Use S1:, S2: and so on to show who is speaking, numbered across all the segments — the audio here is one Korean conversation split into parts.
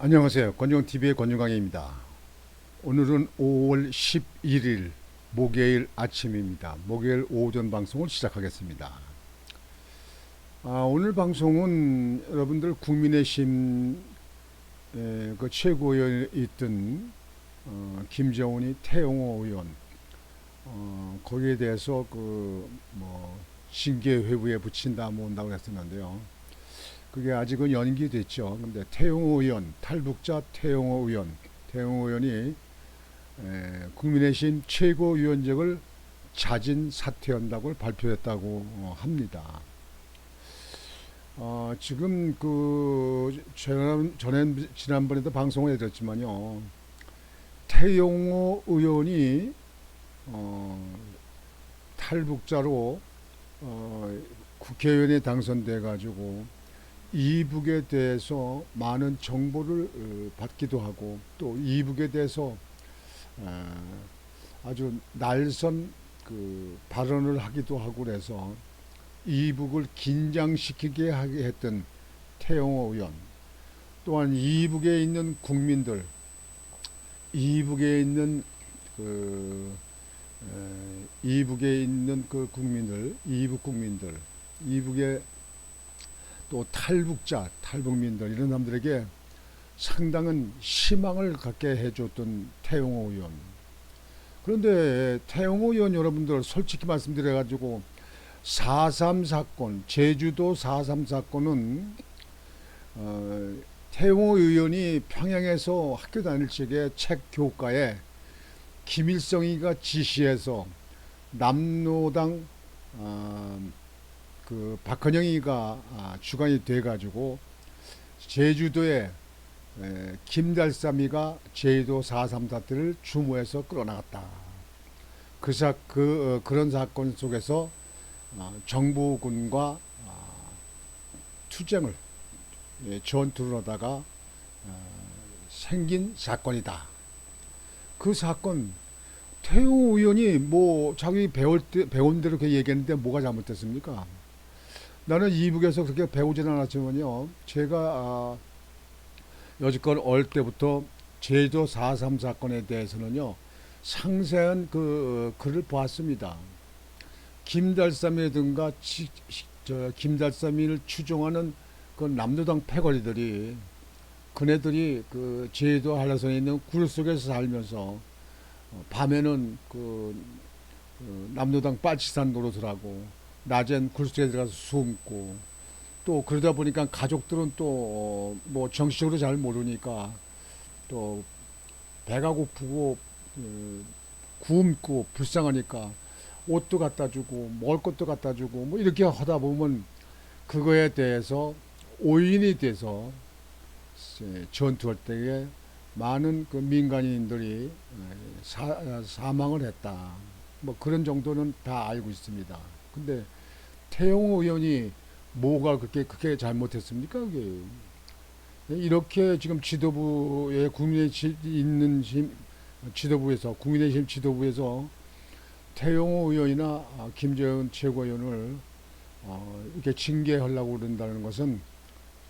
S1: 안녕하세요. 권정TV의 권정강입니다. 오늘은 5월 11일 목요일 아침입니다. 목요일 오전 방송을 시작하겠습니다. 오늘 방송은 여러분들 국민의힘 그 최고위원에 있던 김정은이 태영호 의원 거기에 대해서 징계 회부에 붙인다 온다고 했었는데요. 그게 아직은 연기됐죠. 근데 태영호 의원, 탈북자 태영호 의원이 국민의힘 최고위원직을 자진 사퇴한다고 발표했다고 합니다. 지금 지난번에도 방송을 해드렸지만요. 태영호 의원이 탈북자로 국회의원에 당선돼 가지고 이북에 대해서 많은 정보를 받기도 하고 또 이북에 대해서 아주 날선 발언을 하기도 하고 그래서 이북을 긴장시키게 하게 했던 태영호 의원, 또한 이북에 있는 국민들, 이북에 있는 이북 국민들, 이북의 또 탈북민들 이런 사람들에게 상당한 희망을 갖게 해줬던 태영호 의원. 그런데 태영호 의원 여러분들 솔직히 말씀드려가지고 4.3 사건, 제주도 4.3 사건은 태영호 의원이 평양에서 학교 다닐 적에 책 교과에 김일성이가 지시해서 남로당 박헌영이가 주관이 돼가지고 제주도에 김달삼이가 제주도 4.3 사태를 주모해서 끌어나갔다. 그런 사건 속에서 정부군과 투쟁을 전투를 하다가 생긴 사건이다. 그 사건 태영호 의원이 자기 배운 대로 그 얘기했는데 뭐가 잘못됐습니까? 나는 이북에서 그렇게 배우진 않았지만요. 제가 여지껏 어릴 때부터 제주도 4.3 사건에 대해서는요. 상세한 글을 보았습니다. 김달삼이라든가 김달삼이를 추종하는 그 남로당 패거리들이 그네들이 제주도 한라산에 있는 굴 속에서 살면서 밤에는 남로당 빨치산 노릇을 하고 낮엔 굴속에 들어가서 숨고 또 그러다 보니까 가족들은 또 정치적으로 잘 모르니까 또 배가 고프고 굶고 불쌍하니까 옷도 갖다 주고 먹을 것도 갖다 주고 이렇게 하다 보면 그거에 대해서 오인이 돼서 전투할 때에 많은 민간인들이 사망을 했다. 그런 정도는 다 알고 있습니다. 근데 태영호 의원이 뭐가 그렇게 잘못했습니까? 그게 이렇게 지금 지도부에 국민의힘 지도부에서 태영호 의원이나 김정은 최고위원을 이렇게 징계하려고 그런다는 것은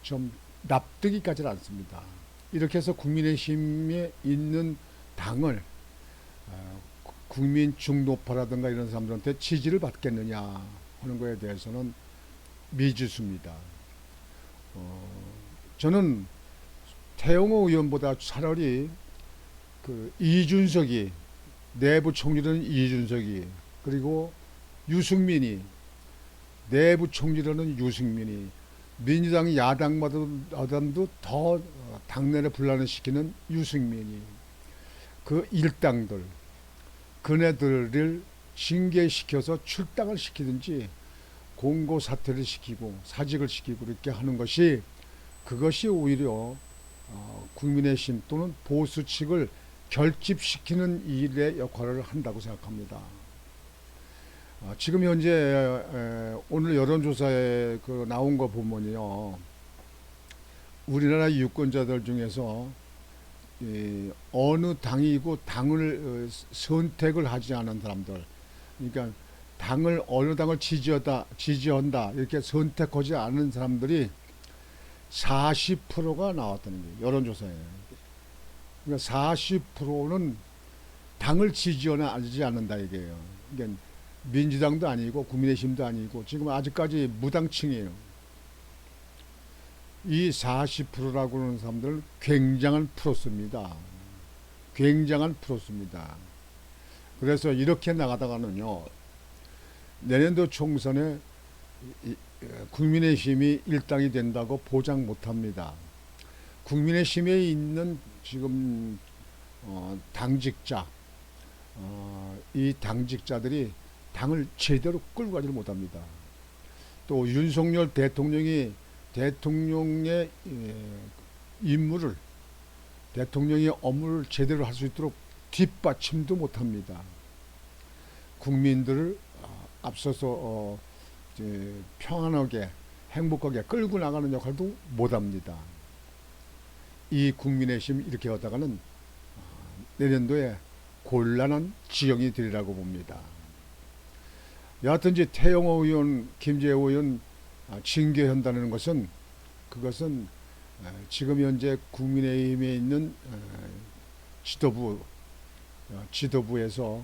S1: 좀 납득이 가지 않습니다. 이렇게 해서 국민의힘에 있는 당을 국민 중도파라든가 이런 사람들한테 지지를 받겠느냐 하는 거에 대해서는 미지수입니다. 저는 태영호 의원보다 차라리 이준석이 내부 총리라는 이준석이 그리고 유승민이 내부 총리라는 유승민이 민주당 야당마다도 더 당내를 분란시키는 유승민이 그 일당들 그네들을 징계시켜서 출당을 시키든지 공고 사퇴를 시키고 사직을 시키고 이렇게 하는 그것이 오히려 국민의힘 또는 보수 측을 결집시키는 일의 역할을 한다고 생각합니다. 지금 현재 오늘 여론조사에 나온 거 보면요, 우리나라 유권자들 중에서 어느 당이고 당을 선택을 하지 않은 사람들, 그러니까 어느 당을 지지한다 이렇게 선택하지 않은 사람들이 40%가 나왔다는 거예요. 여론조사에. 그러니까 40%는 당을 지지하지 않는다 이게요. 그러니까 민주당도 아니고 국민의힘도 아니고 지금 아직까지 무당층이에요. 이 40%라고 하는 사람들은 굉장한 프로스입니다. 굉장한 프로스입니다. 그래서 이렇게 나가다가는요, 내년도 총선에 국민의힘이 일당이 된다고 보장 못합니다. 국민의힘에 있는 지금 당직자, 이 당직자들이 당을 제대로 끌고 가지를 못합니다. 또 윤석열 대통령이 대통령의 임무를, 대통령의 업무를 제대로 할 수 있도록 뒷받침도 못합니다. 국민들을 앞서서 평안하게 행복하게 끌고 나가는 역할도 못합니다. 이 국민의힘 이렇게 하다가는 내년도에 곤란한 지형이 되리라고 봅니다. 여하튼지 태영호 의원, 김재호 의원 징계한다는 것은 그것은 지금 현재 국민의힘에 있는 지도부에서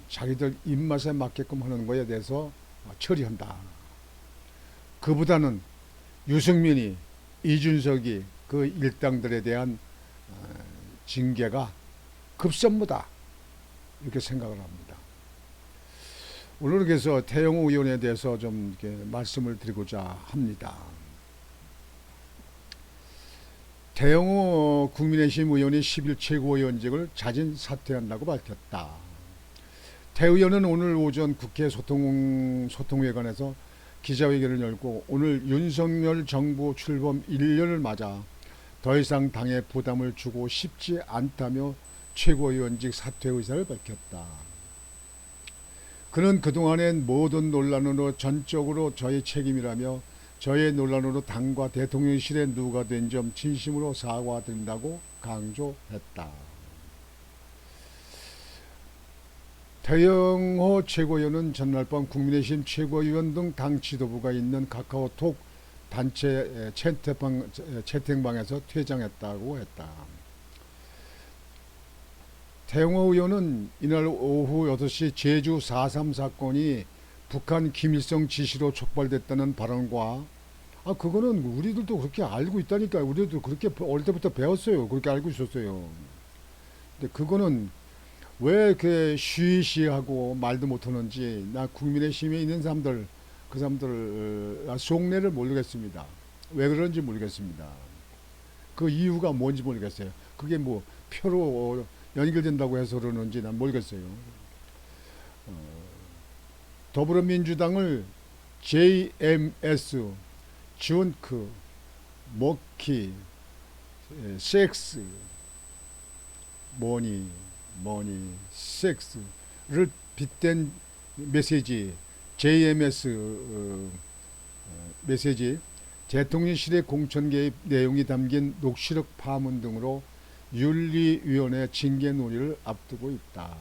S1: 자기들 입맛에 맞게끔 하는 것에 대해서 처리한다. 그보다는 유승민이, 이준석이 그 일당들에 대한 징계가 급선무다 이렇게 생각을 합니다. 오늘은 그래서 태영호 의원에 대해서 좀 이렇게 말씀을 드리고자 합니다. 태영호 국민의힘 의원이 10일 최고위원직을 자진 사퇴한다고 밝혔다. 태 의원은 오늘 오전 국회 소통회관에서 기자회견을 열고 오늘 윤석열 정부 출범 1년을 맞아 더 이상 당에 부담을 주고 싶지 않다며 최고위원직 사퇴 의사를 밝혔다. 그는 그동안의 모든 논란으로 전적으로 저의 책임이라며 저의 논란으로 당과 대통령실에 누가 된 점 진심으로 사과드린다고 강조했다. 태영호 최고위원은 전날 밤 국민의힘 최고위원 등 당 지도부가 있는 카카오톡 단체 채팅방에서 퇴장했다고 했다. 태영호 의원은 이날 오후 8시 제주 4.3 사건이 북한 김일성 지시로 촉발됐다는 발언과 그거는 우리들도 그렇게 알고 있다니까요. 우리들도 그렇게 어릴 때부터 배웠어요. 그렇게 알고 있었어요. 근데 그거는 왜 이렇게 쉬쉬하고 말도 못하는지 나 국민의힘에 있는 사람들 그 사람들 속내를 모르겠습니다. 왜 그런지 모르겠습니다. 그 이유가 뭔지 모르겠어요. 그게 뭐 표로 연결된다고 해서 그러는지 난 모르겠어요. 더불어민주당을 JMS, 준크, 먹키, 섹스, 머니, 섹스를 빗댄 메시지, JMS 메시지, 대통령실의 공천 개입 내용이 담긴 녹취록 파문 등으로 윤리위원회 징계 논의를 앞두고 있다.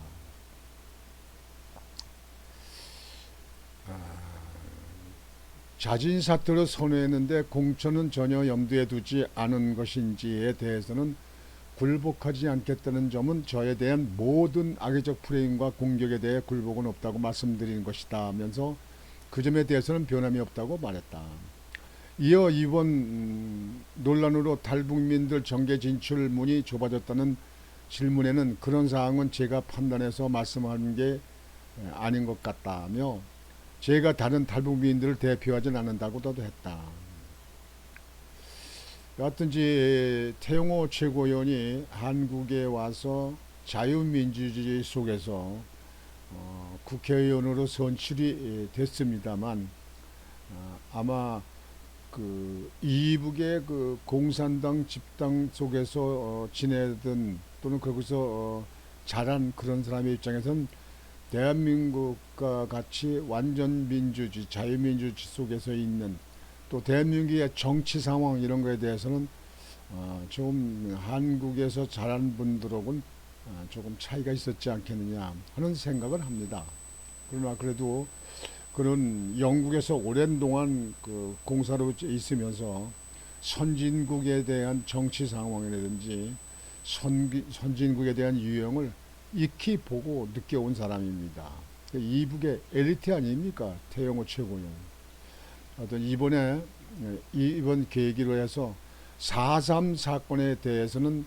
S1: 자진 사퇴를 선언했는데 공천은 전혀 염두에 두지 않은 것인지에 대해서는 굴복하지 않겠다는 점은 저에 대한 모든 악의적 프레임과 공격에 대해 굴복은 없다고 말씀드리는 것이다 하면서 그 점에 대해서는 변함이 없다고 말했다. 이어 이번 논란으로 탈북민들 정계 진출 문이 좁아졌다는 질문에는 그런 사항은 제가 판단해서 말씀하는 게 아닌 것 같다며 제가 다른 탈북민들을 대표하진 않는다고도 했다. 여하튼지 태영호 최고위원이 한국에 와서 자유민주주의 속에서 국회의원으로 선출이 됐습니다만 아마 그 이북의 그 공산당 집단 속에서 지내던 또는 거기서 자란 그런 사람의 입장에서는 대한민국과 같이 완전 민주주의, 자유민주주의 속에서 있는 또 대한민국의 정치 상황 이런 거에 대해서는 좀 한국에서 자란 분들하고는 조금 차이가 있었지 않겠느냐 하는 생각을 합니다. 그러나 그래도 그런 영국에서 오랜 동안 그 공사로 있으면서 선진국에 대한 정치 상황이라든지 선진국에 대한 유형을 익히 보고 느껴온 사람입니다. 이북의 엘리트 아닙니까? 태영호 최고령. 하여튼 이번 계기로 해서 4.3 사건에 대해서는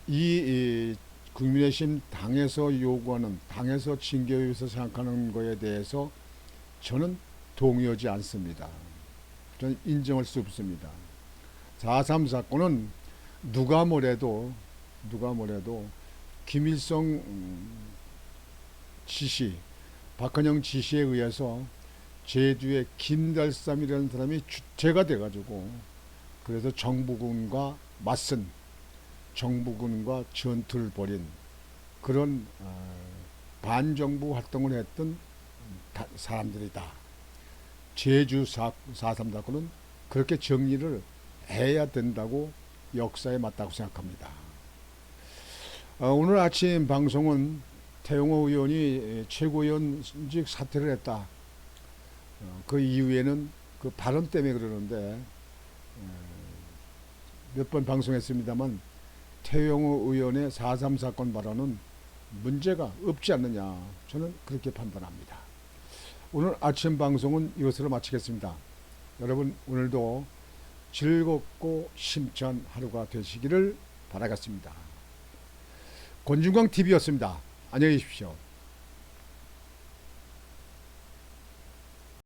S1: 이 국민의힘 당에서 요구하는, 당에서 징계위에서 생각하는 거에 대해서 저는 동의하지 않습니다. 저는 인정할 수 없습니다. 4.3 사건은 누가 뭐래도 김일성 지시, 박헌영 지시에 의해서 제주의 김달삼이라는 사람이 주체가 돼가지고, 그래서 정부군과 맞선, 정부군과 전투를 벌인 그런 반정부 활동을 했던 사람들이다. 제주 4.3 사건은 그렇게 정리를 해야 된다고, 역사에 맞다고 생각합니다. 오늘 아침 방송은 태영호 의원이 최고위원직 사퇴를 했다. 그 이후에는 그 발언 때문에 그러는데, 몇 번 방송했습니다만 태영호 의원의 4.3 사건 발언은 문제가 없지 않느냐, 저는 그렇게 판단합니다. 오늘 아침 방송은 이것으로 마치겠습니다. 여러분, 오늘도 즐겁고 심찬 하루가 되시기를 바라겠습니다. 권중광 TV였습니다. 안녕히 계십시오.